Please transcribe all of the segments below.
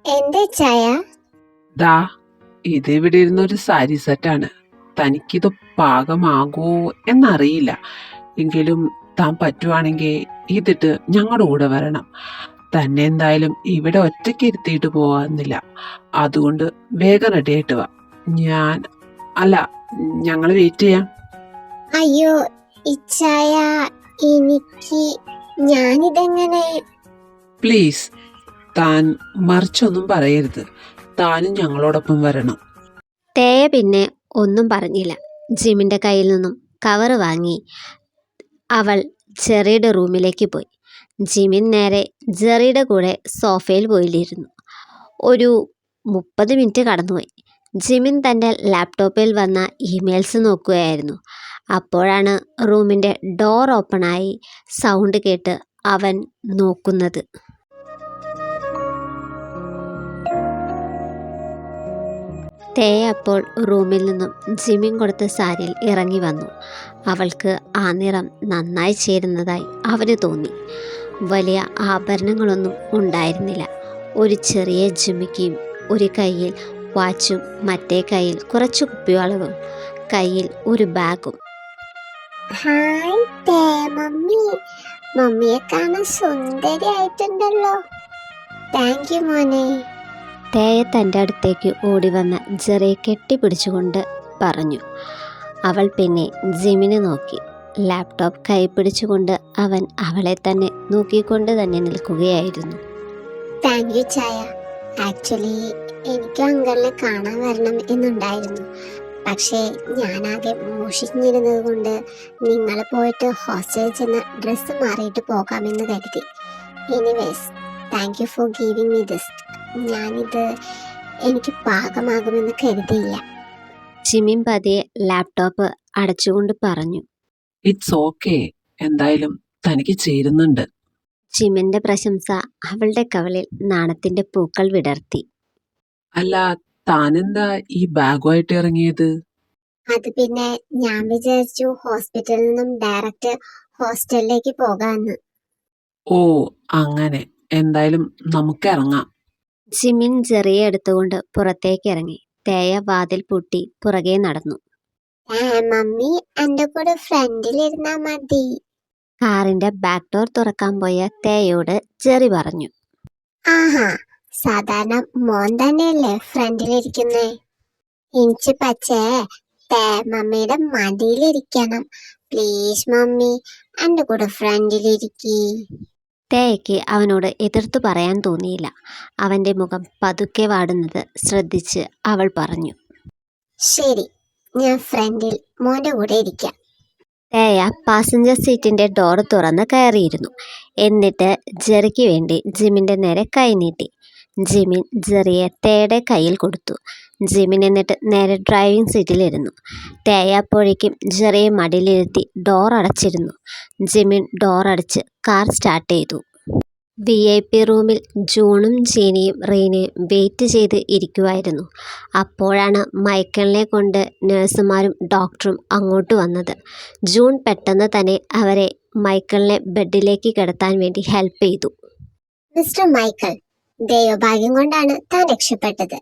എന്റെ ചായ ദാ ഇതിവിടെ ഇരുന്നൊരു സാരി സെറ്റാണ്. തനിക്കിത് പാകമാകോ എന്നറിയില്ല. എങ്കിലും താൻ പറ്റുവാണെങ്കിൽ ഇതിട്ട് ഞങ്ങളുടെ കൂടെ വരണം. തന്നെ എന്തായാലും ഇവിടെ ഒറ്റയ്ക്ക് ഇരുത്തിയിട്ട് പോവാന്നില്ല. അതുകൊണ്ട് വേഗം റെഡിയായിട്ട് വാ. ഞങ്ങൾ വെയിറ്റ് ചെയ്യാം. അയ്യോ ഇച്ചായ, എനിക്ക് ഞാനിതെങ്ങനെ? പ്ലീസ്, താൻ മറിച്ചൊന്നും പറയരുത്. താനും ഞങ്ങളോടൊപ്പം വരണം. തേയ പിന്നെ ഒന്നും പറഞ്ഞില്ല. ജിമിൻ്റെ കയ്യിൽ നിന്നും കവറ് വാങ്ങി അവൾ ജെറിയുടെ റൂമിലേക്ക് പോയി. ജിമിൻ നേരെ ജെറിയുടെ കൂടെ സോഫയിൽ പോയിരുന്നു. ഒരു 30 മിനിറ്റ് കടന്നുപോയി. ജിമിൻ തൻ്റെ ലാപ്ടോപ്പിൽ വന്ന ഇമെയിൽസ് നോക്കുകയായിരുന്നു. അപ്പോഴാണ് റൂമിൻ്റെ ഡോർ ഓപ്പണായി സൗണ്ട് കേട്ട് അവൻ നോക്കുന്നത്. തേയ അപ്പോൾ റൂമിൽ നിന്നും ജിമിൻ കൊടുത്ത സാരിയിൽ ഇറങ്ങി വന്നു. അവൾക്ക് ആ നിറം നന്നായി ചേരുന്നതായി അവന് തോന്നി. വലിയ ആഭരണങ്ങളൊന്നും ഉണ്ടായിരുന്നില്ല. ഒരു ചെറിയ ജിമിക്കും, ഒരു കയ്യിൽ വാച്ചും, മറ്റേ കയ്യിൽ കുറച്ച് കുപ്പിവളവും, കയ്യിൽ ഒരു ബാഗും. ഹായ് മമ്മി, മമ്മിയെ കാണാൻ സുന്ദരിയായിട്ടുണ്ടല്ലോ. താങ്ക് യു മോനെ. തേയ തൻ്റെ അടുത്തേക്ക് ഓടി വന്ന ജെറിയെ കെട്ടിപ്പിടിച്ചുകൊണ്ട് പറഞ്ഞു. അവൾ പിന്നെ ജിമിനെ നോക്കി. ലാപ്ടോപ്പ് കൈ പിടിച്ചുകൊണ്ട് അവൻ അവളെ തന്നെ നോക്കിക്കൊണ്ട് തന്നെ നിൽക്കുകയായിരുന്നു. താങ്ക് യു ചായ. ആക്ച്വലി എനിക്ക് അങ്കിളിനെ കാണാൻ വരണം എന്നുണ്ടായിരുന്നു. പക്ഷേ ഞാനാകെ മോഷിച്ചിരുന്നത് കൊണ്ട് നിങ്ങൾ പോയിട്ട് ഹോസ്റ്റലിൽ ചെന്ന് ഡ്രസ്സ് മാറിയിട്ട് പോകാമെന്ന് കരുതി. Anyways, thank you for giving me this. ഞാനിത് എനിക്ക് പാകമാകുമെന്ന് കരുതിയില്ല. ജിമിൻ പതിയെ ലാപ്ടോപ്പ് അടച്ചുകൊണ്ട് പറഞ്ഞു. ഇറ്റ്സ് ഓക്കെ, എന്തായാലും തനിക്ക് ചേരുന്നുണ്ട്. ജിമിൻ്റെ പ്രശംസ അവളുടെ കവളിൽ നാണത്തിൻ്റെ പൂക്കൾ വിടർത്തി. അല്ല, താനെന്താ ഈ ബാഗുമായിട്ട് ഇറങ്ങിയത്? അത് പിന്നെ ഞാൻ വിചാരിച്ചു ഹോസ്പിറ്റലിൽ നിന്നും ഡയറക്റ്റ് ഹോസ്റ്റലിലേക്ക് പോകാമെന്ന്. ഓ അങ്ങനെ. എന്തായാലും നമുക്ക് ഇറങ്ങാം. ജിമിൻ ജെറിയെ എടുത്തുകൊണ്ട് പുറത്തേക്ക് ഇറങ്ങി. തേയ വാതിൽ പൂട്ടി പുറകെ നടന്നു. മമ്മി എന്റെ കൂടെ ഫ്രണ്ടിലിരുന്നാ മതി. കാറിന്റെ ബാക്ക് ഡോർ തുറക്കാൻ പോയ തേയോട് ജെറി പറഞ്ഞു. ആഹാ, സാധാരണ മോൻ തന്നെയല്ലേ ഫ്രണ്ടിലിരിക്കുന്നേ. എനിക്ക് പക്ഷേ മമ്മിയുടെ മടിയിലിരിക്കണം. പ്ലീസ് മമ്മി, എന്റെ കൂടെ ഫ്രണ്ടിലിരിക്കി. തേയയ്ക്ക് അവനോട് എതിർത്തു പറയാൻ തോന്നിയില്ല. അവന്റെ മുഖം പതുക്കെ വാടുന്നത് ശ്രദ്ധിച്ച് അവൾ പറഞ്ഞു. ശരി, ഞാൻ ഫ്രണ്ടിൽ മോന്റെ കൂടെ ഇരിക്കാം. തേയ പാസഞ്ചർ സീറ്റിന്റെ ഡോർ തുറന്ന് കയറിയിരുന്നു. എന്നിട്ട് ജെറിക്ക് വേണ്ടി ജിമിന്റെ നേരെ കൈ നീട്ടി. ജിമിൻ ജെറിയെ തേയുടെ കയ്യിൽ കൊടുത്തു. ജിമിൻ എന്നിട്ട് നേരെ ഡ്രൈവിംഗ് സീറ്റിലിരുന്നു. തേയ അപ്പോഴേക്കും ജെറിയെ മടിയിലിരുത്തി ഡോർ അടച്ചിരുന്നു. ജിമിൻ ഡോർ അടച്ച് കാർ സ്റ്റാർട്ട് ചെയ്തു. VIP റൂമിൽ ജൂണും ജീനിയും റീനയും വെയിറ്റ് ചെയ്ത് ഇരിക്കുമായിരുന്നു. അപ്പോഴാണ് മൈക്കിളിനെ കൊണ്ട് നഴ്സുമാരും ഡോക്ടറും അങ്ങോട്ട് വന്നത്. ജൂൺ പെട്ടെന്ന് തന്നെ അവരെ മൈക്കിളിനെ ബെഡിലേക്ക് കിടത്താൻ വേണ്ടി ഹെൽപ്പ് ചെയ്തു. മിസ്റ്റർ മൈക്കിൾ, ദൈവഭാഗ്യം കൊണ്ടാണ് താൻ രക്ഷപ്പെട്ടത്.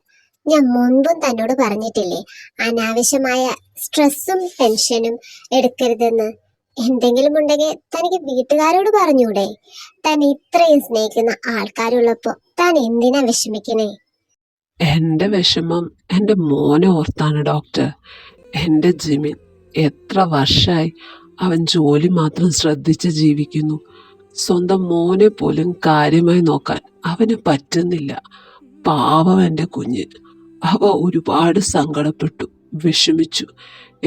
ഞാൻ മുൻപും തന്നോട് പറഞ്ഞിട്ടില്ലേ അനാവശ്യമായ സ്ട്രെസ്സും ടെൻഷനും എടുക്കരുതെന്ന്. എന്തെങ്കിലും ഉണ്ടെങ്കിൽ തനിക്ക് വീട്ടുകാരോട് പറഞ്ഞൂടെ? താൻ ഇത്രയും സ്നേഹിക്കുന്ന ആൾക്കാരുള്ളപ്പോ താൻ എന്തിനാ വിഷമിക്കണേ? എന്റെ വിഷമം എന്റെ മോനെ ഓർത്താണ് ഡോക്ടർ. എന്റെ ജിമിൻ എത്ര വർഷമായി അവൻ ജോലി മാത്രം ശ്രദ്ധിച്ച് ജീവിക്കുന്നു. സ്വന്തം മോനെ പോലും കാര്യമായി നോക്കാൻ അവന് പറ്റുന്നില്ല. പാവം എൻ്റെ കുഞ്ഞ്. അവ ഒരുപാട് സങ്കടപ്പെട്ടു, വിഷമിച്ചു.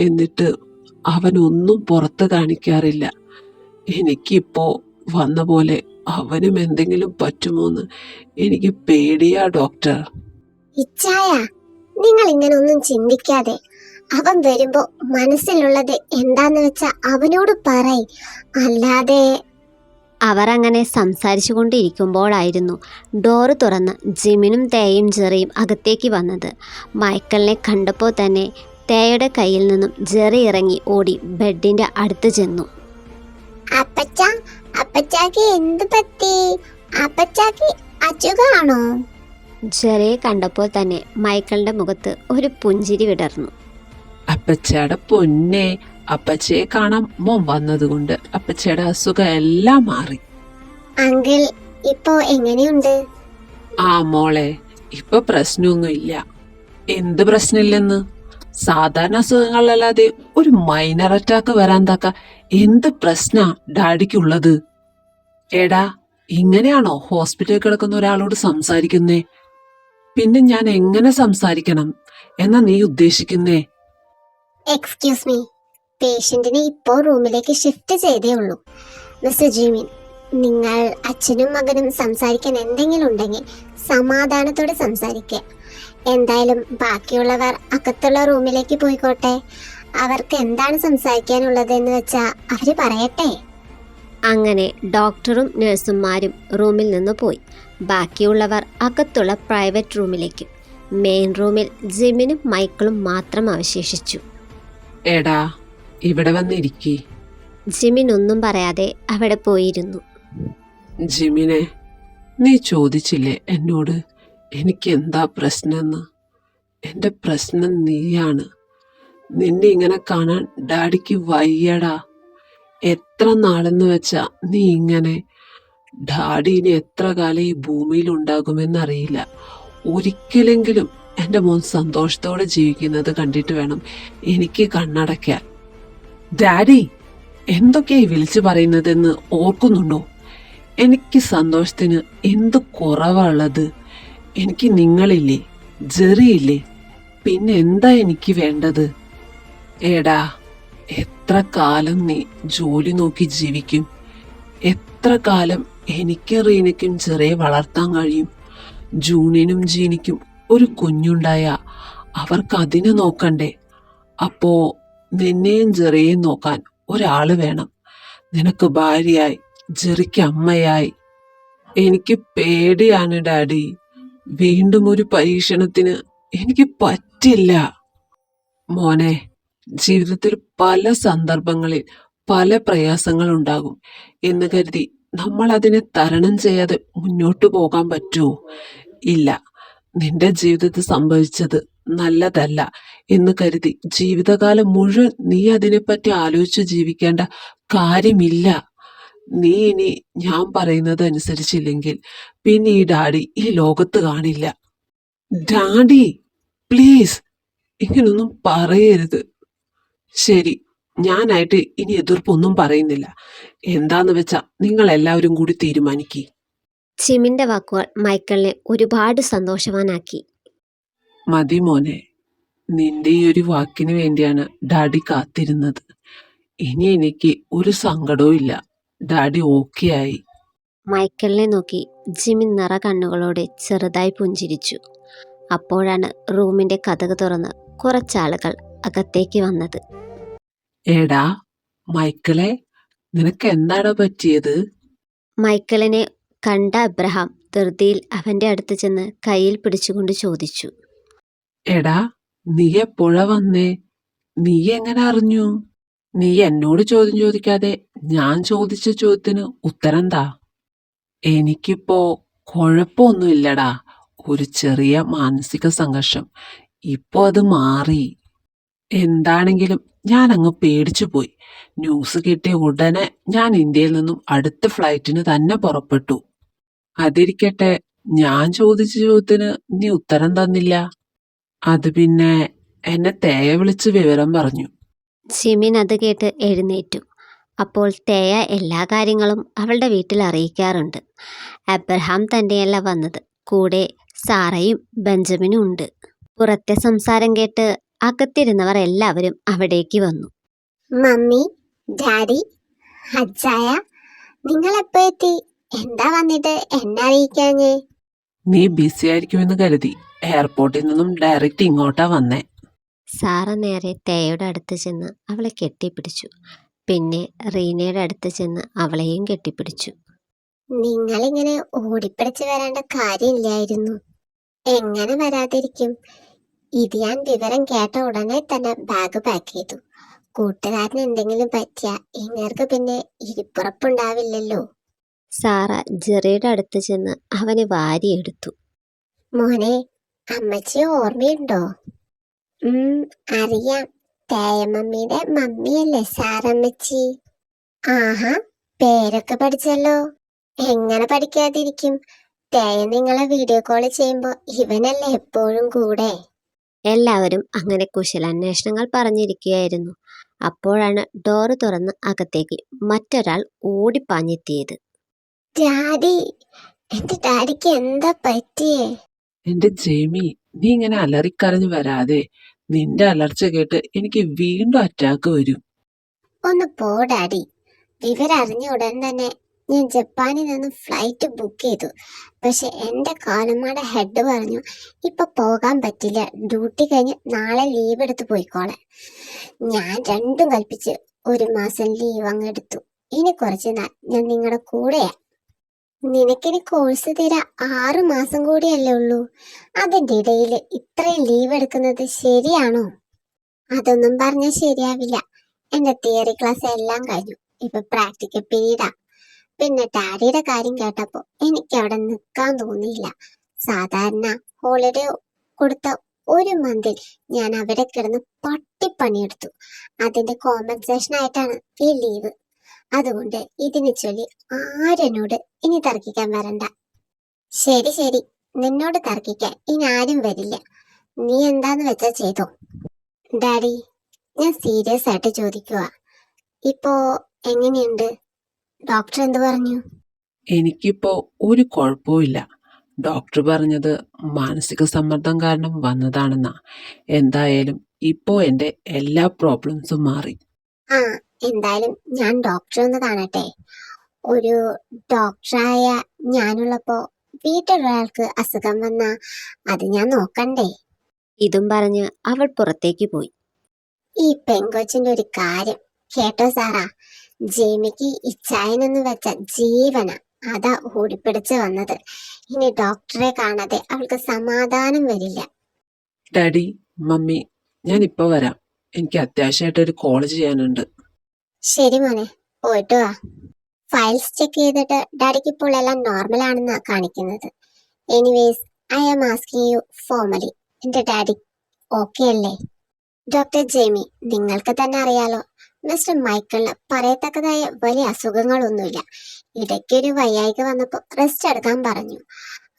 എന്നിട്ട് അവനൊന്നും പുറത്ത് കാണിക്കാറില്ല. എനിക്കിപ്പോ വന്ന പോലെ അവനും എന്തെങ്കിലും പറ്റുമോന്ന് എനിക്ക് പേടിയാ ഡോക്ടർ. ഇച്ചായ, നിങ്ങൾ ഇങ്ങനെ ഒന്നും ചിന്തിക്കാതെ അവൻ വരുമ്പോ മനസ്സിലുള്ളത് എന്താന്ന് വെച്ചാ അവനോട് പറയ്. അല്ലാതെ അവർ അങ്ങനെ സംസാരിച്ചു കൊണ്ടിരിക്കുമ്പോഴായിരുന്നു ഡോറ് തുറന്ന് ജിമിനും തേയും ജെറിയും അകത്തേക്ക് വന്നത്. മൈക്കിളിനെ കണ്ടപ്പോൾ തന്നെ തേയുടെ കയ്യിൽ നിന്നും ജെറി ഇറങ്ങി ഓടി ബെഡിന്റെ അടുത്ത് ചെന്നു. അപ്പച്ചാക്ക് എന്ത് പറ്റി? അപ്പച്ചാക്ക് അച്ചുകാണോ? ജെറിയെ കണ്ടപ്പോൾ തന്നെ മൈക്കിളിന്റെ മുഖത്ത് ഒരു പുഞ്ചിരി വിടർന്നു. അപ്പച്ചയുടെ പൊന്നെ, അപ്പച്ചയെ കാണാൻ മോൻ വന്നതുകൊണ്ട് അപ്പച്ചയുടെ അസുഖം എല്ലാം മാറി. അങ്കിൾ ഇപ്പോ എങ്ങനെയുണ്ട്? ആ മോളെ, ഇപ്പൊ പ്രശ്നമൊന്നുമില്ല. എന്ത് പ്രശ്നമില്ലെന്ന്? സാധാരണ അസുഖങ്ങളല്ലാതെ ഒരു മൈനർ അറ്റാക്ക് വരാൻ തക്ക എന്ത് പ്രശ്നാ ഡാഡിക്കുള്ളത്? എടാ, ഇങ്ങനെയാണോ ഹോസ്പിറ്റലിൽ കിടക്കുന്ന ഒരാളോട് സംസാരിക്കുന്നേ? പിന്നെ ഞാൻ എങ്ങനെ സംസാരിക്കണം എന്നാ നീ ഉദ്ദേശിക്കുന്നേ? എക്സ്ക്യൂസ് മീ, പേഷ്യന്റിനെ ഇപ്പോ റൂമിലേക്ക് ഷിഫ്റ്റ് ചെയ്തേ ഉള്ളൂ. മിസ്റ്റർ ജിമിൻ, നിങ്ങൾ അച്ഛനും മകനും സംസാരിക്കാൻ എന്തെങ്കിലും ഉണ്ടെങ്കിൽ സമാധാനത്തോടെ സംസാരിക്കുക. എന്തായാലും ബാക്കിയുള്ളവർ അകത്തുള്ള റൂമിലേക്ക് പോയിക്കോട്ടെ. അവർക്ക് എന്താണ് സംസാരിക്കാനുള്ളതെന്ന് വെച്ചാ അവര് പറയട്ടെ. അങ്ങനെ ഡോക്ടറും നഴ്സുമാരും റൂമിൽ നിന്ന് പോയി. ബാക്കിയുള്ളവർ അകത്തുള്ള പ്രൈവറ്റ് റൂമിലേക്ക്. മെയിൻ റൂമിൽ ജിമിനും മൈക്കിളും മാത്രം അവശേഷിച്ചു. എടാ, ഇവിടെ വന്നിരിക്കേ. ജിമിൻ ഒന്നും പറയാതെ അവിടെ പോയിരുന്നു. ജിമിനെ, നീ ചോദിച്ചില്ലേ എന്നോട് എനിക്ക് എന്താ പ്രശ്നമെന്ന്? എന്റെ പ്രശ്നം നീയാണ്. നിന്നെ ഇങ്ങനെ കാണാൻ ഡാഡിക്ക് വയ്യടാ. എത്ര നാളെന്ന് വെച്ചാ നീ ഇങ്ങനെ? ഡാഡി ഇനി എത്ര കാലം ഈ ഭൂമിയിൽ ഉണ്ടാകുമെന്നറിയില്ല. ഒരിക്കലെങ്കിലും എൻ്റെ മോൻ സന്തോഷത്തോടെ ജീവിക്കുന്നത് കണ്ടിട്ട് വേണം എനിക്ക് കണ്ണടയ്ക്കാൻ. ഡാഡി, എന്തൊക്കെയായി വിളിച്ചു പറയുന്നതെന്ന് ഓർക്കുന്നുണ്ടോ? എനിക്ക് സന്തോഷത്തിന് എന്ത് കുറവുള്ളത്? എനിക്ക് നിങ്ങളില്ലേ, ജെറിയില്ലേ, പിന്നെ എന്താ എനിക്ക് വേണ്ടത്? എടാ, എത്ര കാലം നീ ജോലി നോക്കി ജീവിക്കും? എത്ര കാലം എനിക്ക് റീനയ്ക്കും ജെറിയെ വളർത്താൻ കഴിയും? ജൂണിനും ജീനിക്കും ഒരു കുഞ്ഞുണ്ടായ അവർക്ക് അതിനെ നോക്കണ്ടേ? അപ്പോ നിന്നെയും ജെറിയെയും നോക്കാൻ ഒരാള് വേണം. നിനക്ക് ഭാര്യയായി, ജെറിക്ക് അമ്മയായി. എനിക്ക് പേടിയാണ് ഡാഡി. വീണ്ടും ഒരു പരീക്ഷണത്തിന് എനിക്ക് പറ്റില്ല. മോനെ, ജീവിതത്തിൽ പല സന്ദർഭങ്ങളിൽ പല പ്രയാസങ്ങൾ ഉണ്ടാകും എന്ന് കരുതി നമ്മൾ അതിനെ തരണം ചെയ്യാതെ മുന്നോട്ടു പോകാൻ പറ്റുമോ? ഇല്ല. നിന്റെ ജീവിതത്തിൽ സംഭവിച്ചത് നല്ലതല്ല എന്ന് കരുതി ജീവിതകാലം മുഴുവൻ നീ അതിനെപ്പറ്റി ആലോചിച്ച് ജീവിക്കേണ്ട കാര്യമില്ല. നീ ഇനി ഞാൻ പറയുന്നത് അനുസരിച്ചില്ലെങ്കിൽ പിന്നെ ഈ ഡാഡി ഈ ലോകത്ത് കാണില്ല. ഡാഡി, പ്ലീസ് ഇങ്ങനൊന്നും പറയരുത്. ശരി, ഞാനായിട്ട് ഇനി എതിർപ്പൊന്നും പറയുന്നില്ല. എന്താന്ന് വെച്ചാ നിങ്ങൾ എല്ലാവരും കൂടി തീരുമാനിക്കേ. ജിമിന്റെ വാക്കുകൾ മൈക്കിളിനെ ഒരുപാട് സന്തോഷവാനാക്കി. മതി മോനെ, നിന്റെ ഈ ഒരു വാക്കിന് വേണ്ടിയാണ് ഡാഡി കാത്തിരുന്നത്. ഇനി എനിക്ക് ഒരു സങ്കടവും ഇല്ല. ഡാഡി ഓക്കെ ആയി. മൈക്കിളിനെ നോക്കി ജിമിൻ നിറ കണ്ണുകളോടെ ചെറുതായി പുഞ്ചിരിച്ചു. അപ്പോഴാണ് റൂമിന്റെ കതക് തുറന്ന് കുറച്ചാളുകൾ അകത്തേക്ക് വന്നത്. എടാ മൈക്കിളെ, നിനക്ക് എന്താടാ പറ്റിയത്? മൈക്കിളിനെ കണ്ട അബ്രഹാം ധൃതിയിൽ അവന്റെ അടുത്ത് ചെന്ന് കയ്യിൽ പിടിച്ചുകൊണ്ട് ചോദിച്ചു. എടാ, നീ എപ്പോഴാ വന്നേ? നീ എങ്ങനെ അറിഞ്ഞു? നീ എന്നോട് ചോദ്യം ചോദിക്കാതെ ഞാൻ ചോദിച്ച ചോദ്യത്തിന് ഉത്തരം താ. എനിക്കിപ്പോ കുഴപ്പമൊന്നുമില്ലടാ. ഒരു ചെറിയ മാനസിക സംഘർഷം. ഇപ്പോ അത് മാറി. എന്താണെങ്കിലും ഞാൻ അങ്ങ് പേടിച്ചു പോയി. ന്യൂസ് കിട്ടിയ ഉടനെ ഞാൻ ഇന്ത്യയിൽ നിന്നും അടുത്ത ഫ്ലൈറ്റിന് തന്നെ പുറപ്പെട്ടു. അതിരിക്കട്ടെ, ഞാൻ ചോദിച്ച ചോദ്യത്തിന് നീ ഉത്തരം തന്നില്ല. അത് പിന്നെ എന്നെ തേയ വിളിച്ച് വിവരം പറഞ്ഞു. ജിമിൻ അത് കേട്ട് എഴുന്നേറ്റു. അപ്പോൾ തേയ എല്ലാ കാര്യങ്ങളും അവളുടെ വീട്ടിൽ അറിയിക്കാറുണ്ട്. അബ്രഹാം തന്നെയല്ല വന്നത്, കൂടെ സാറയും ബെഞ്ചമിനും ഉണ്ട്. പുറത്തെ സംസാരം കേട്ട് അകത്തിരുന്നവർ എല്ലാവരും അവിടേക്ക് വന്നു. മമ്മി, ഡാഡി, അച്ചായ, നിങ്ങൾ എപ്പോ എത്തി? എന്താ വന്നിട്ട് എന്നെ അറിയിക്കാഞ്ഞേ? നീ ബിസി ആയിരിക്കുമെന്ന് കരുതി എയർപോർട്ടിൽ നിന്നും ഡയറക്റ്റ് ഇങ്ങോട്ടാ വന്നേ. സാറ നേരെ തേയുടെ അടുത്ത് ചെന്ന് അവളെ കെട്ടിപ്പിടിച്ചു. പിന്നെ റീനയുടെ അടുത്ത് ചെന്ന് അവളെയും കെട്ടിപ്പിടിച്ചു. നിങ്ങളിങ്ങനെ ഓടിപ്പിടിച്ച് വരേണ്ട കാര്യമില്ലായിരുന്നു. എങ്ങനെ വരാതിരിക്കും? ഇത് ഞാൻ വിവരം കേട്ട ഉടനെ തന്നെ ബാഗ് പാക്ക് ചെയ്തു. കൂട്ടുകാരന് എന്തെങ്കിലും പറ്റിയ ഇങ്ങേർക്ക് പിന്നെ ഇരിപ്പുറപ്പുണ്ടാവില്ലല്ലോ. സാറ ജെറിയുടെ അടുത്ത് ചെന്ന് അവനെ വാരിയെടുത്തു. മോനെ, അമ്മച്ചിയെ ഓർമ്മയുണ്ടോ? അറിയാം. തേയമമ്മിയുടെ മമ്മിയല്ലേ സാറമ്മച്ചി? ആഹാ, പേരൊക്കെ പഠിച്ചല്ലോ. എങ്ങനെ പഠിക്കാതിരിക്കും? തേയ നിങ്ങളെ വീഡിയോ കോൾ ചെയ്യുമ്പോ ഇവനല്ലേ എപ്പോഴും കൂടെ? എല്ലാവരും അങ്ങനെ കുശലാന്വേഷണങ്ങൾ പറഞ്ഞിരിക്കുകയായിരുന്നു. അപ്പോഴാണ് ഡോറ് തുറന്ന് അകത്തേക്ക് മറ്റൊരാൾ ഓടിപ്പാഞ്ഞെത്തിയത്. ഡാഡി, എന്റെ ഡാഡിക്ക് എന്താ പറ്റിയേ? എന്റെ ജെമി, നീ ഇങ്ങനെ അലറിക്കരഞ്ഞു വരാതെ. നിന്റെ അലർച്ച കേട്ട് എനിക്ക് വീണ്ടും അറ്റാക്ക് വരും. ഒന്ന് പോ ഡാഡി. വിവരറിഞ്ഞ ഉടൻ തന്നെ ഞാൻ ജപ്പാനിൽ നിന്ന് ഫ്ലൈറ്റ് ബുക്ക് ചെയ്തു. പക്ഷെ എന്റെ കാലമ്മയുടെ ഹെഡ് പറഞ്ഞു ഇപ്പൊ പോകാൻ പറ്റില്ല, ഡ്യൂട്ടി കഴിഞ്ഞ് നാളെ ലീവ് എടുത്ത് പോയിക്കോളെ. ഞാൻ രണ്ടും കൽപ്പിച്ച് 1 മാസം ലീവ് അങ്ങ് എടുത്തു. ഇനി കുറച്ച് നാൾ ഞാൻ നിങ്ങളുടെ കൂടെയാ. നിനക്കിനി കോഴ്സ് തീരാ 6 മാസം കൂടിയല്ലേ ഉള്ളൂ. അതിന്റെ ഇടയിൽ ഇത്രയും ലീവ് എടുക്കുന്നത് ശരിയാണോ? അതൊന്നും പറഞ്ഞാൽ ശരിയാവില്ല. എന്റെ തിയറി ക്ലാസ് എല്ലാം കഴിഞ്ഞു. ഇപ്പൊ പ്രാക്ടിക്കൽ പീരീഡാ. പിന്നെ ഡാഡിയുടെ കാര്യം കേട്ടപ്പോ എനിക്ക് അവിടെ നിൽക്കാൻ തോന്നിയില്ല. സാധാരണ ഹോളിഡേ കൊടുത്ത 1 മന്തിൽ ഞാൻ അവിടെ കിടന്ന് പട്ടിപ്പണിയെടുത്തു. അതിന്റെ കോമ്പൻസേഷൻ ആയിട്ടാണ് ഈ ലീവ്. അതുകൊണ്ട് ഇതിനെ ചൊല്ലി ആരെന്നോട് ഇനി തർക്കിക്കാൻ വരണ്ട. ശരി ശരി, നിന്നോട് തർക്കിക്കാൻ ഇനി ആരും വരില്ല. നീ എന്താന്ന് വെച്ചാ ചെയ്തോ. ഡാഡി, ഞാൻ സീരിയസ് ആയിട്ട് ചോദിക്കുക. ഇപ്പോ എങ്ങനെയുണ്ട്? ഡോക്ടർ എന്ത് പറഞ്ഞു? എനിക്കിപ്പോ ഒരു കുഴപ്പവുമില്ല. ഡോക്ടർ പറഞ്ഞത് മാനസിക സമ്മർദ്ദം കാരണം വന്നതാണെന്നാ. എന്തായാലും ഇപ്പോ എന്റെ എല്ലാ പ്രോബ്ലംസും മാറി. ആ, എന്തായാലും ഞാൻ ഡോക്ടറെ ഒന്ന് കാണട്ടെ. ഒരു ഡോക്ടറായ ഞാനുള്ളപ്പോ വീട്ടിലൊരാൾക്ക് അസുഖം വന്നാ അത് ഞാൻ നോക്കണ്ടേ? ഇതും പറഞ്ഞ് അവൾ പുറത്തേക്ക് പോയി. ഈ പെങ്കൊച്ചിന്റെ ഒരു കാര്യം കേട്ടോ സാറാ? ജെമിക്ക് ഇച്ചായനെന്ന് വെച്ച ജീവന, അതാ ഓടിപ്പിടിച്ച് വന്നത്. ഇനി ഡോക്ടറെ കാണാതെ അവൾക്ക് സമാധാനം വരില്ല. ഡാഡി, മമ്മി, ഞാൻ ഇപ്പൊ വരാം. എനിക്ക് അത്യാവശ്യമായിട്ട് ഒരു കോൾ ചെയ്യാനുണ്ട്. ശരി മോനെ, പോയിട്ട് വാ. ഫയൽസ് ചെക്ക് ചെയ്തിട്ട് ഡാഡിക്ക് ഇപ്പോൾ എല്ലാം നോർമൽ ആണെന്നാ കാണിക്കുന്നത്. Anyways, I am asking you formally, എന്റെ ഡാഡി ഓക്കെ അല്ലേ? ഡോക്ടർ ജെമി, നിങ്ങൾക്ക് തന്നെ അറിയാലോ, മിസ്റ്റർ മൈക്കിളിന് പറയത്തക്കതായ വലിയ അസുഖങ്ങളൊന്നുമില്ല. ഇടയ്ക്കൊരു വയ്യായ്ക വന്നപ്പോ റെസ്റ്റ് എടുക്കാൻ പറഞ്ഞു.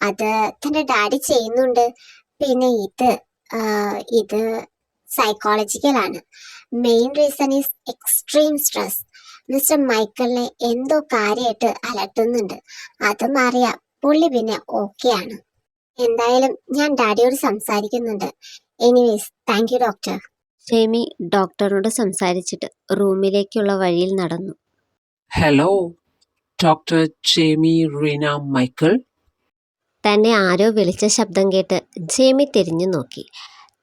അത് തന്റെ ഡാഡി ചെയ്യുന്നുണ്ട്. പിന്നെ ഇത് സൈക്കോളജിക്കലാണ്. Main reason is extreme stress. Mister മൈക്കിളിനെ എന്തോ കാര്യമായിട്ട് അലട്ടുന്നുണ്ട്. അത് മാറിയ പുള്ളി പിന്നെ ഓക്കെ ആണ്. എന്തായാലും ഞാൻ ഡാഡിയോട് സംസാരിക്കുന്നുണ്ട്. Anyways, thank you doctor. Jemi ഡോക്ടറിനോട് സംസാരിച്ചിട്ട് റൂമിലേക്കുള്ള വഴിയിൽ നടന്നു. Hello, doctor Jemi Reena Michael. തന്നെ ആരോ വിളിച്ച ശബ്ദം കേട്ട് ജെമി തിരിഞ്ഞു നോക്കി.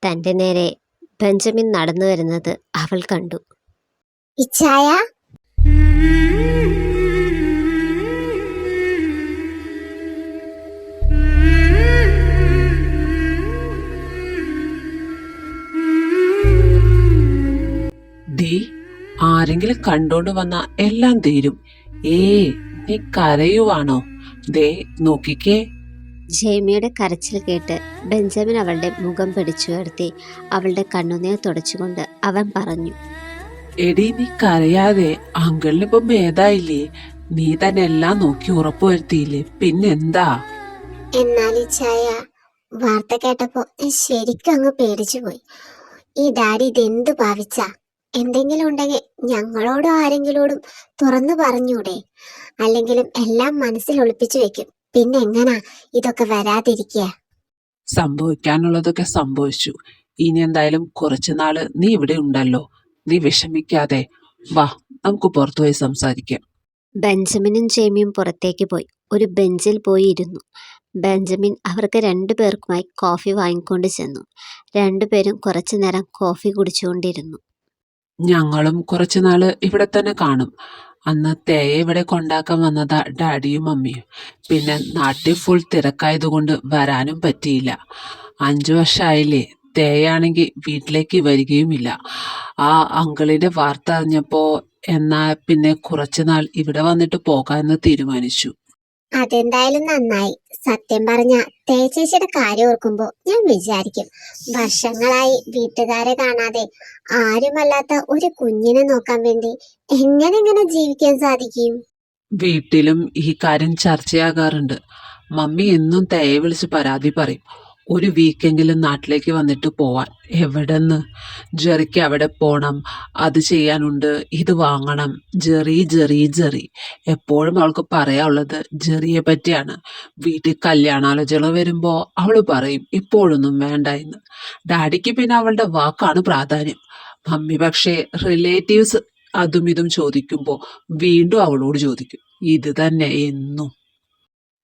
തൻ്റെ നേരെ ബെഞ്ചമിൻ നടന്നു വരുന്നത് അവൾ കണ്ടു. ഇച്ചായ, ദീ, ആരെങ്കിലും കണ്ടോണ്ട് വന്നാ എല്ലാം തീരും. നീ കരയുവാണോ? ദേ നോക്കിക്കേ. ജെമിയുടെ കരച്ചിൽ കേട്ട് ബെഞ്ചമിൻ അവളുടെ മുഖം പിടിച്ചുയർത്തി അവളുടെ കണ്ണുനീർ തുടച്ചുകൊണ്ട് അവൻ പറഞ്ഞു. എടി, നീ കരയാതെ. അങ്കിളിനിപ്പോ ഭേദായില്ലേ? നീ തന്നെ എല്ലാം നോക്കി ഉറപ്പുവരുത്തിയില്ലേ? പിന്നെന്താ? എന്നാൽ ഇച്ചായ, വാർത്ത കേട്ടപ്പോ ഞാൻ ശരിക്കും അങ്ങ് പേടിച്ചു പോയി. ഈ ഡാഡി ഇതെന്ത് ഭാവിച്ച? എന്തെങ്കിലും ഉണ്ടെങ്കിൽ ഞങ്ങളോടും ആരെങ്കിലോടും തുറന്നു പറഞ്ഞൂടെ? അല്ലെങ്കിലും എല്ലാം മനസ്സിൽ ഒളിപ്പിച്ചു വെക്കും. പിന്നെ എങ്ങനാ ഇതൊക്കെ വരാതിരിക്കുക? സംഭവിക്കാനുള്ളതൊക്കെ സംഭവിച്ചു. ഇനി എന്തായാലും കുറച്ചുനാള് നീ ഇവിടെ ഉണ്ടല്ലോ. നീ വിഷമിക്കാതെ വാ, നമുക്ക് പുറത്തുപോയി സംസാരിക്കാം. ബെഞ്ചമിനും ജെമിയും പുറത്തേക്ക് പോയി ഒരു ബെഞ്ചിൽ പോയി ഇരുന്നു. ബെഞ്ചമിൻ അവർക്ക് 2 പേർക്കുമായി കോഫി വാങ്ങിക്കൊണ്ട് ചെന്നു. 2 പേരും കുറച്ചു നേരം കോഫി കുടിച്ചുകൊണ്ടിരുന്നു. ഞങ്ങളും കുറച്ചുനാള് ഇവിടെ തന്നെ കാണും. അന്ന് തേയെ ഇവിടെ കൊണ്ടാക്കാൻ വന്നതാ ഡാഡിയും മമ്മിയും. പിന്നെ നാട്ടിൽ ഫുൾ തിരക്കായതുകൊണ്ട് വരാനും പറ്റിയില്ല. 5 വർഷമായില്ലേ. തേയാണെങ്കിൽ വീട്ടിലേക്ക് വരികയുമില്ല. ആ അങ്കിളിന്റെ വാർത്ത അറിഞ്ഞപ്പോ എന്നാ പിന്നെ കുറച്ചുനാൾ ഇവിടെ വന്നിട്ട് പോകാമെന്ന് തീരുമാനിച്ചു. അതെന്തായാലും നന്നായി. സത്യം പറഞ്ഞ തേച്ചേച്ചിയുടെ കാര്യം ഓർക്കുമ്പോ ഞാൻ വിചാരിക്കും, വർഷങ്ങളായി വീട്ടുകാരെ കാണാതെ ആരുമല്ലാത്ത ഒരു കുഞ്ഞിനെ നോക്കാൻ വേണ്ടി എങ്ങനെ ജീവിക്കാൻ സാധിക്കും? വീട്ടിലും ഈ കാര്യം ചർച്ചയാകാറുണ്ട്. മമ്മി എന്നും തേയെ വിളിച്ച് പരാതി പറയും. ഒരു വീക്കെങ്കിലും നാട്ടിലേക്ക് വന്നിട്ട് പോവാൻ. എവിടെന്ന്? ജെറിക്ക് അവിടെ പോണം, അത് ചെയ്യാനുണ്ട്, ഇത് വാങ്ങണം. Jerry Jerry Jerry. എപ്പോഴും അവൾക്ക് പറയാനുള്ളത് ജെറിയെ പറ്റിയാണ്. വീട്ടിൽ കല്യാണാലോചന വരുമ്പോ അവള് പറയും ഇപ്പോഴൊന്നും വേണ്ട എന്ന്. ഡാഡിക്ക് പിന്നെ അവളുടെ വാക്കാണ് പ്രാധാന്യം. മമ്മി പക്ഷേ റിലേറ്റീവ്സ് അതും ഇതും ചോദിക്കുമ്പോ വീണ്ടും അവളോട് ചോദിക്കും. ഇത് തന്നെ എന്നും.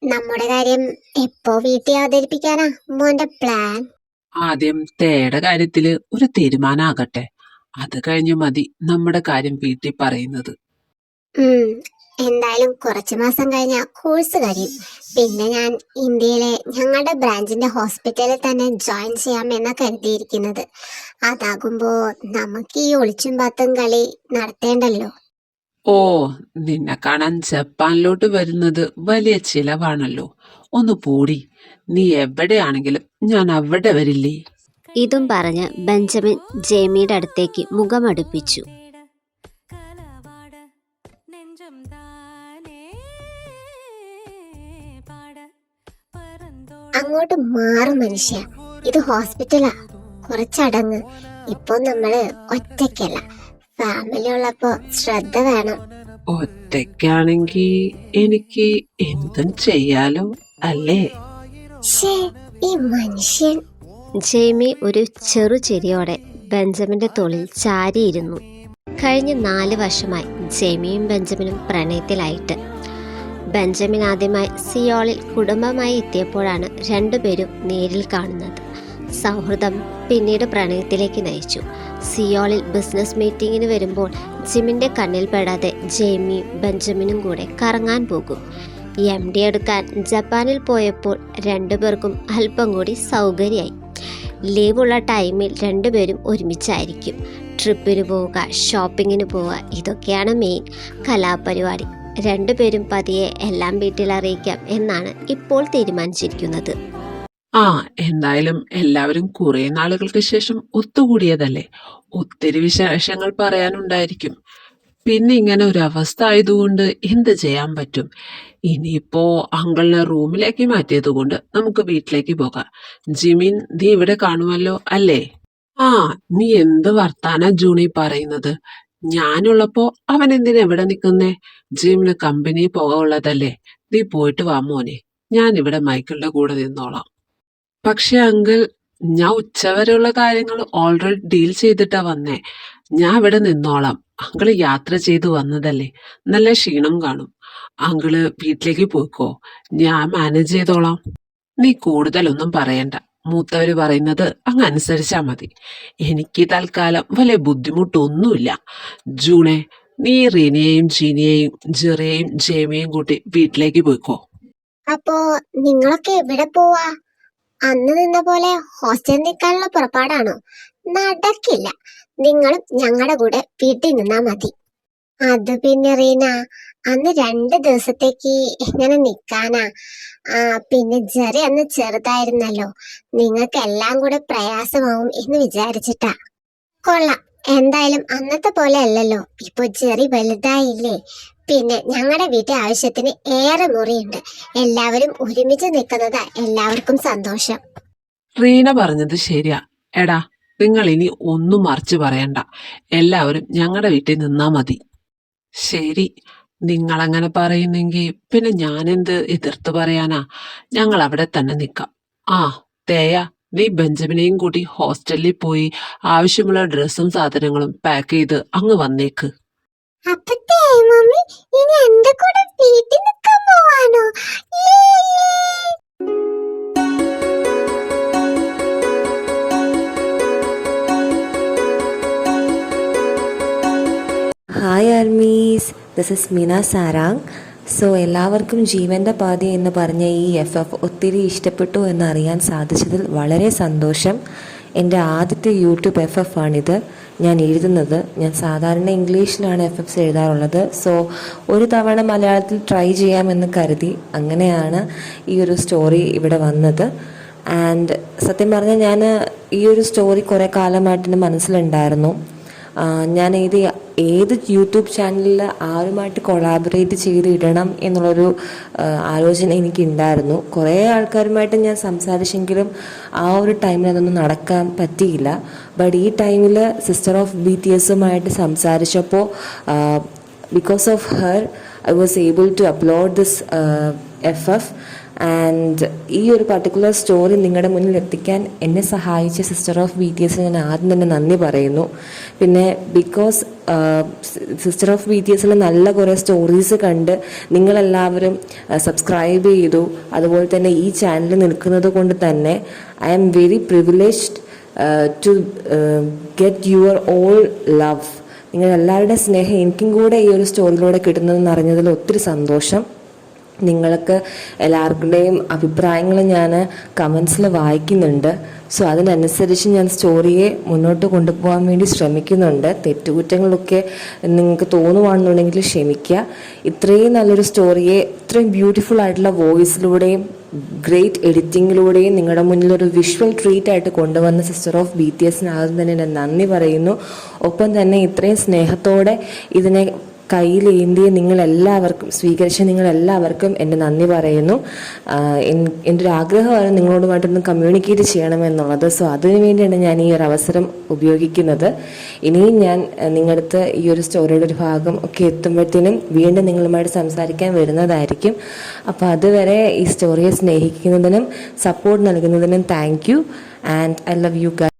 നമ്മുടെ കാര്യം എപ്പോ വീട്ടിൽ അവതരിപ്പിക്കാനാ മോന്റെ പ്ലാൻ? ആദ്യം തേയുടെ കാര്യത്തില് ഒരു തീരുമാനമാകട്ടെ. അത് കഴിഞ്ഞ് മതി നമ്മുടെ കാര്യം വീട്ടിൽ പറയുന്നത്. എന്തായാലും കുറച്ചു മാസം കഴിഞ്ഞ കോഴ്സ് കഴിയും. പിന്നെ ഞാൻ ഇന്ത്യയിലെ ഞങ്ങളുടെ ബ്രാഞ്ചിന്റെ ഹോസ്പിറ്റലിൽ തന്നെ ജോയിൻ ചെയ്യാമെന്നാ കരുതിയിരിക്കുന്നത്. അതാകുമ്പോ നമുക്ക് ഈ ഒളിച്ചും പാത്തും കളി നടത്തേണ്ടല്ലോ. ഓ, നിന്നെ കാണാൻ ജപ്പാനിലോട്ട് വരുന്നത് വലിയ ചിലവാണല്ലോ. ഒന്ന് പോടി. നീ എവിടെയാണെങ്കിലും ഞാൻ അവിടെ വരില്ലേ. ഇതും പറഞ്ഞ് ബെഞ്ചമിൻ ജെയ്മിയുടെ അടുത്തേക്ക് മുഖമടുപ്പിച്ചു. അങ്ങോട്ട് മാറും മനുഷ്യ, ഇത് ഹോസ്പിറ്റലാ. കുറച്ചടങ്ങ്. ഇപ്പൊ നമ്മള് ഒറ്റയ്ക്കല്ല, ഫാമിലി ഉള്ളപ്പോ ശ്രദ്ധ വേണം. ഒറ്റയ്ക്കാണെങ്കി എനിക്ക് എന്തും ചെയ്യാലോ അല്ലേ? ഷേ, ഈ മനുഷ്യൻ. ജെയ്മി ഒരു ചെറു ചിരിയോടെ ബെഞ്ചമിന്റെ തോളിൽ ചാരിയിരുന്നു. കഴിഞ്ഞ 4 വർഷമായി ജെയ്മിയും ബെഞ്ചമിനും പ്രണയത്തിലായിട്ട്. ബെഞ്ചമിൻ ആദ്യമായി സിയോളിൽ കുടുംബമായി എത്തിയപ്പോഴാണ് രണ്ടുപേരും നേരിൽ കാണുന്നത്. സൗഹൃദം പിന്നീട് പ്രണയത്തിലേക്ക് നയിച്ചു. സിയോളിൽ ബിസിനസ് മീറ്റിങ്ങിന് വരുമ്പോൾ ജിമിൻ്റെ കണ്ണിൽ പെടാതെ ജെയ്മിയും ബെഞ്ചമിനും കൂടെ കറങ്ങാൻ പോകും. MD എടുക്കാൻ ജപ്പാനിൽ പോയപ്പോൾ രണ്ടുപേർക്കും അല്പം കൂടി സൗകര്യമായി. ലീവുള്ള ടൈമിൽ രണ്ടുപേരും ഒരുമിച്ചായിരിക്കും. ട്രിപ്പിന് പോവുക, ഷോപ്പിങ്ങിന് പോവുക, ഇതൊക്കെയാണ് മെയിൻ കലാപരിപാടി. രണ്ടുപേരും പതിയെ എല്ലാം വീട്ടിൽ അറിയിക്കാം എന്നാണ് ഇപ്പോൾ തീരുമാനിച്ചിരിക്കുന്നത്. എന്തായാലും എല്ലാവരും കുറെ നാളുകൾക്ക് ശേഷം ഒത്തുകൂടിയതല്ലേ. ഒത്തിരി വിശേഷങ്ങൾ പറയാനുണ്ടായിരിക്കും. പിന്നെ ഇങ്ങനെ ഒരു അവസ്ഥ ആയതുകൊണ്ട് എന്ത് ചെയ്യാൻ പറ്റും? ഇനിയിപ്പോ അങ്കിളിനെ റൂമിലേക്ക് മാറ്റിയത് കൊണ്ട് നമുക്ക് വീട്ടിലേക്ക് പോകാം. ജിമിൻ, നീ ഇവിടെ കാണുമല്ലോ അല്ലേ? നീ എന്ത് വർത്താനാ ജൂണി പറയുന്നത്? ഞാനുള്ളപ്പോ അവൻ എന്തിനാ എവിടെ നിൽക്കുന്നേ? ജിമിന് കമ്പനി പോകാനുള്ളതല്ലേ. നീ പോയിട്ട് വാ മോനെ, ഞാൻ ഇവിടെ മൈക്കിളുടെ കൂടെ നിന്നോളാം. പക്ഷെ അങ്കിൾ, ഞാൻ ഉച്ചവരെയുള്ള കാര്യങ്ങൾ ഓൾറെഡി ഡീൽ ചെയ്തിട്ടാ വന്നേ. ഞാൻ ഇവിടെ നിന്നോളാം. അങ്കിള് യാത്ര ചെയ്തു വന്നതല്ലേ, നല്ല ക്ഷീണം കാണും. അങ്കിള് വീട്ടിലേക്ക് പോയിക്കോ, ഞാൻ മാനേജ് ചെയ്തോളാം. നീ കൂടുതലൊന്നും പറയണ്ട. മൂത്തവര് പറയുന്നത് അങ്ങ് അനുസരിച്ചാ മതി. എനിക്ക് തൽക്കാലം വലിയ ബുദ്ധിമുട്ടൊന്നുമില്ല. ജൂണെ, നീ റീനയെയും ജീനിയെയും ജെറിയെയും ജേമിയെയും കൂട്ടി വീട്ടിലേക്ക് പോയിക്കോ. അപ്പോ നിങ്ങളൊക്കെ എവിടെ പോവാ? അന്ന് നിന്ന പോലെ ഹോസ്റ്റലിൽ നിൽക്കാനുള്ള പുറപ്പാടാണോ? നടക്കില്ല. നിങ്ങളും ഞങ്ങളുടെ കൂടെ വീട്ടിൽ നിന്നാ മതി. അത് പിന്നെ റീന, അന്ന് 2 ദിവസത്തേക്ക് എങ്ങനെ നിക്കാനാ? പിന്നെ ജെറി അന്ന് ചെറുതായിരുന്നല്ലോ, നിങ്ങൾക്ക് എല്ലാം കൂടെ പ്രയാസമാവും എന്ന് വിചാരിച്ചിട്ടാ. കൊള്ളാം. എന്തായാലും അന്നത്തെ പോലെ അല്ലല്ലോ, ഇപ്പൊ ജെറി വലുതായില്ലേ. പിന്നെ ഞങ്ങളുടെ വീട്ടിൽ ആവശ്യത്തിന് ഏറെ മുറിയുണ്ട്. എല്ലാവരും ഒരുമിച്ച് നിൽക്കുന്നതാ എല്ലാവർക്കും സന്തോഷം. റീന പറഞ്ഞത് ശരിയാ. എടാ, നിങ്ങൾ ഇനി ഒന്നും മറിച്ച് പറയണ്ട. എല്ലാവരും ഞങ്ങളുടെ വീട്ടിൽ നിന്നാ മതി. ശരി, നിങ്ങളങ്ങനെ പറയുന്നെങ്കിൽ പിന്നെ ഞാനെന്ത് എതിർത്ത് പറയാനാ? ഞങ്ങൾ അവിടെ തന്നെ നിൽക്കാം. തേയ, നീ ബെഞ്ചമിനെയും കൂട്ടി ഹോസ്റ്റലിൽ പോയി ആവശ്യമുള്ള ഡ്രസ്സും സാധനങ്ങളും പാക്ക് ചെയ്ത് അങ്ങ് വന്നേക്ക്. അപ്പത്തേ മമ്മി ഇനി എന്റെ കൂടെ വീട്ടിൽ നിൽക്കാൻ പോവാനോ? Hi ARMYs, this is Meena Sarang. So എല്ലാവർക്കും ജീവൻ്റെ പാതി എന്ന് പറഞ്ഞ ഈ FF ഒത്തിരി ഇഷ്ടപ്പെട്ടു എന്നറിയാൻ സാധിച്ചതിൽ വളരെ സന്തോഷം. എൻ്റെ ആദ്യത്തെ യൂട്യൂബ് FF ആണിത്. ഞാൻ എഴുതുന്നത്. ഞാൻ സാധാരണ ഇംഗ്ലീഷിലാണ് FFs എഴുതാറുള്ളത്. സോ ഒരു തവണ മലയാളത്തിൽ ട്രൈ ചെയ്യാമെന്ന് കരുതി അങ്ങനെയാണ് ഈ ഒരു സ്റ്റോറി ഇവിടെ വന്നത്. ആൻഡ് സത്യം പറഞ്ഞാൽ ഞാൻ ഈ ഒരു സ്റ്റോറി കുറേ കാലമായിട്ട് എൻ്റെ മനസ്സിലുണ്ടായിരുന്നു. ഞാൻ ഏത് യൂട്യൂബ് ചാനലിൽ ആരുമായിട്ട് കൊളാബറേറ്റ് ചെയ്ത് ഇടണം എന്നുള്ളൊരു ആലോചന എനിക്കുണ്ടായിരുന്നു. കുറേ ആൾക്കാരുമായിട്ട് ഞാൻ സംസാരിച്ചെങ്കിലും ആ ഒരു ടൈമിൽ അതൊന്നും നടക്കാൻ പറ്റിയില്ല. ബട്ട് ഈ ടൈമിൽ സിസ്റ്റർ ഓഫ് BTSുമായിട്ട് സംസാരിച്ചപ്പോൾ because of her I was able to upload this FF. And ഈ ഒരു പർട്ടിക്കുലർ സ്റ്റോറി നിങ്ങളുടെ മുന്നിൽ എത്തിക്കാൻ എന്നെ സഹായിച്ച സിസ്റ്റർ ഓഫ് BTS ഞാൻ ആദ്യം തന്നെ നന്ദി പറയുന്നു. പിന്നെ ബിക്കോസ് സിസ്റ്റർ ഓഫ് BTSിലെ നല്ല കുറേ സ്റ്റോറീസ് കണ്ട് നിങ്ങളെല്ലാവരും സബ്സ്ക്രൈബ് ചെയ്തു. അതുപോലെ തന്നെ ഈ ചാനൽ നിൽക്കുന്നത് കൊണ്ട് തന്നെ I am very privileged to get your all love. നിങ്ങളെല്ലാവരുടെ സ്നേഹം എനിക്കും കൂടെ ഈ ഒരു സ്റ്റോറിയിലൂടെ കിട്ടുന്നതെന്ന് അറിഞ്ഞതിൽ ഒത്തിരി സന്തോഷം. നിങ്ങൾക്ക് എല്ലാവരുടെയും അഭിപ്രായങ്ങൾ ഞാൻ കമൻസിൽ വായിക്കുന്നുണ്ട്. സോ അതിനനുസരിച്ച് ഞാൻ സ്റ്റോറിയെ മുന്നോട്ട് കൊണ്ടുപോകാൻ വേണ്ടി ശ്രമിക്കുന്നുണ്ട്. തെറ്റുകുറ്റങ്ങളൊക്കെ നിങ്ങൾക്ക് തോന്നുവാണെന്നുണ്ടെങ്കിൽ ക്ഷമിക്കുക. ഇത്രയും നല്ലൊരു സ്റ്റോറിയെ ഇത്രയും ബ്യൂട്ടിഫുൾ ആയിട്ടുള്ള വോയിസിലൂടെയും ഗ്രേറ്റ് എഡിറ്റിങ്ങിലൂടെയും നിങ്ങളുടെ മുന്നിലൊരു വിഷ്വൽ ട്രീറ്റ് ആയിട്ട് കൊണ്ടുവന്ന സിസ്റ്റർ ഓഫ് BTSന് ആദ്യം തന്നെ ഞാൻ നന്ദി പറയുന്നു. ഒപ്പം തന്നെ ഇത്രയും സ്നേഹത്തോടെ ഇതിനെ കയ്യിലേന്തിയ നിങ്ങളെല്ലാവർക്കും, സ്വീകരിച്ച നിങ്ങളെല്ലാവർക്കും എൻ്റെ നന്ദി പറയുന്നു. എൻ്റെ ഒരു ആഗ്രഹമാണ് നിങ്ങളോടുമായിട്ടൊന്ന് കമ്മ്യൂണിക്കേറ്റ് ചെയ്യണമെന്നുള്ളത്. സോ അതിനു വേണ്ടിയാണ് ഞാൻ ഈ ഒരു അവസരം ഉപയോഗിക്കുന്നത്. ഇനിയും ഞാൻ നിങ്ങളുടെ അടുത്ത് ഈ ഒരു സ്റ്റോറിയുടെ ഒരു ഭാഗം ഒക്കെ എത്തുമ്പോഴത്തേനും വീണ്ടും നിങ്ങളുമായിട്ട് സംസാരിക്കാൻ വരുന്നതായിരിക്കും. അപ്പോൾ അതുവരെ ഈ സ്റ്റോറിയെ സ്നേഹിക്കുന്നതിനും സപ്പോർട്ട് നൽകുന്നതിനും thank you. And I love you guys.